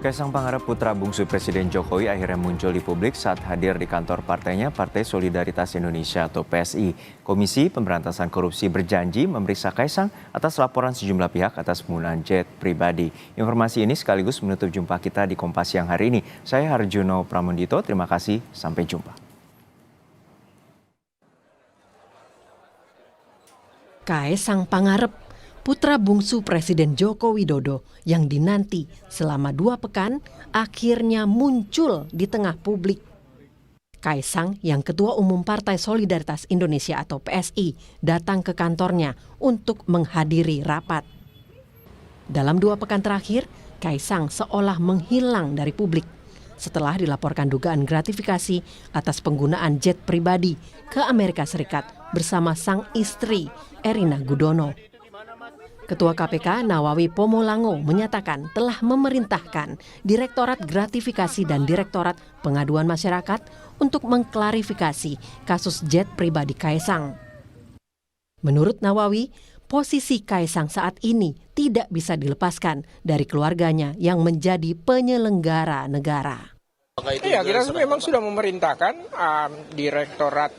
Kaisang Pangarep putra bungsu Presiden Jokowi akhirnya muncul di publik saat hadir di kantor partainya Partai Solidaritas Indonesia atau PSI. Komisi Pemberantasan Korupsi berjanji memeriksa Kaisang atas laporan sejumlah pihak atas penggunaan jet pribadi. Informasi ini sekaligus menutup jumpa kita di Kompas Siang hari ini. Saya Harjuno Pramendito, terima kasih, sampai jumpa. Kaisang Pangarep, putra bungsu Presiden Joko Widodo yang dinanti selama 2 pekan akhirnya muncul di tengah publik. Kaisang yang Ketua Umum Partai Solidaritas Indonesia atau PSI datang ke kantornya untuk menghadiri rapat. Dalam 2 pekan terakhir, Kaisang seolah menghilang dari publik setelah dilaporkan dugaan gratifikasi atas penggunaan jet pribadi ke Amerika Serikat bersama sang istri Erina Gudono. Ketua KPK Nawawi Pomolango menyatakan telah memerintahkan Direktorat Gratifikasi dan Direktorat Pengaduan Masyarakat untuk mengklarifikasi kasus jet pribadi Kaisang. Menurut Nawawi, posisi Kaisang saat ini tidak bisa dilepaskan dari keluarganya yang menjadi penyelenggara negara. Iya, kita memang sudah memerintahkan Direktorat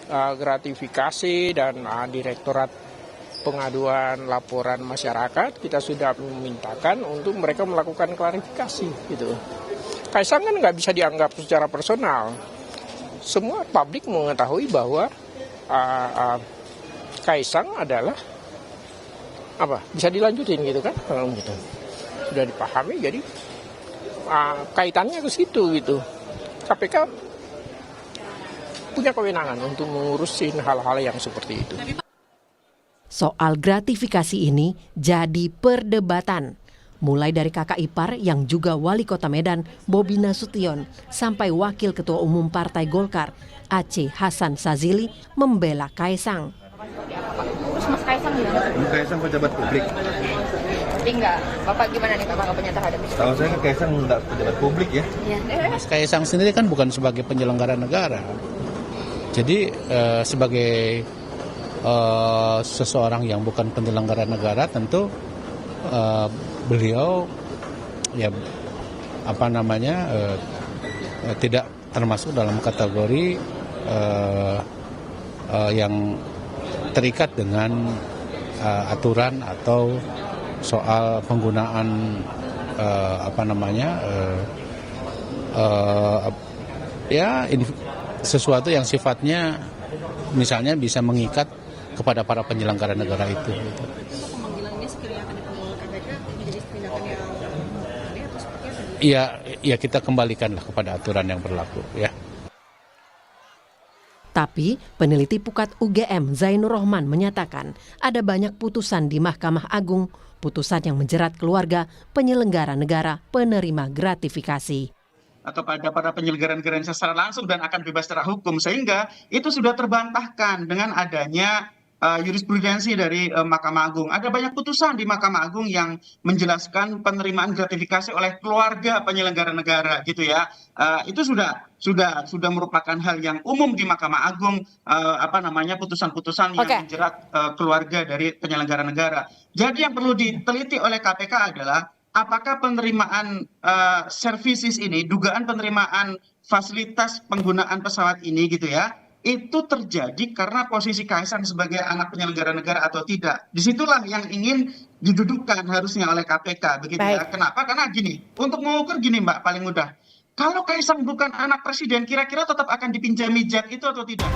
Gratifikasi dan Direktorat Pengaduan Laporan Masyarakat, kita sudah memintakan untuk mereka melakukan klarifikasi gitu. Kaisang kan nggak bisa dianggap secara personal. Semua publik mengetahui bahwa Kaisang adalah bisa dilanjutin gitu kan, gitu. Sudah dipahami, jadi kaitannya ke situ gitu. KPK punya kewenangan untuk mengurusin hal-hal yang seperti itu. Soal gratifikasi ini jadi perdebatan, mulai dari kakak ipar yang juga wali kota Medan, Bobi Nasution, sampai wakil ketua umum Partai Golkar, Aceh Hasan Sazili, membela Kaisang. Terus Mas Kaisang gimana? Kaisang pejabat publik. Tapi enggak, Bapak gimana nih Bapak punya terhadap itu? Tahu saya Kaisang enggak pejabat publik ya. Mas Kaisang sendiri kan bukan sebagai penyelenggara negara. Jadi sebagai seseorang yang bukan penyelenggara negara tentu beliau tidak termasuk dalam kategori yang terikat dengan aturan atau soal penggunaan sesuatu yang sifatnya misalnya bisa mengikat kepada para penyelenggara negara itu. Ya kita kembalikanlah kepada aturan yang berlaku ya. Tapi peneliti Pukat UGM Zainur Rohman menyatakan ada banyak putusan di Mahkamah Agung, putusan yang menjerat keluarga penyelenggara negara penerima gratifikasi. Atau pada para penyelenggara negara secara langsung dan akan bebas secara hukum, sehingga itu sudah terbantahkan dengan adanya jurisprudensi dari Mahkamah Agung. Ada banyak putusan di Mahkamah Agung yang menjelaskan penerimaan gratifikasi oleh keluarga penyelenggara negara gitu ya. Itu sudah merupakan hal yang umum di Mahkamah Agung, putusan-putusan yang menjerat keluarga dari penyelenggara negara. Jadi yang perlu diteliti oleh KPK adalah apakah penerimaan services ini, dugaan penerimaan fasilitas penggunaan pesawat ini gitu ya, itu terjadi karena posisi Kaisang sebagai anak penyelenggara negara atau tidak. Disitulah yang ingin didudukkan harusnya oleh KPK, begitu ya. Kenapa? Karena gini, untuk mengukur gini Mbak, paling mudah. Kalau Kaisang bukan anak presiden, kira-kira tetap akan dipinjami jet itu atau tidak?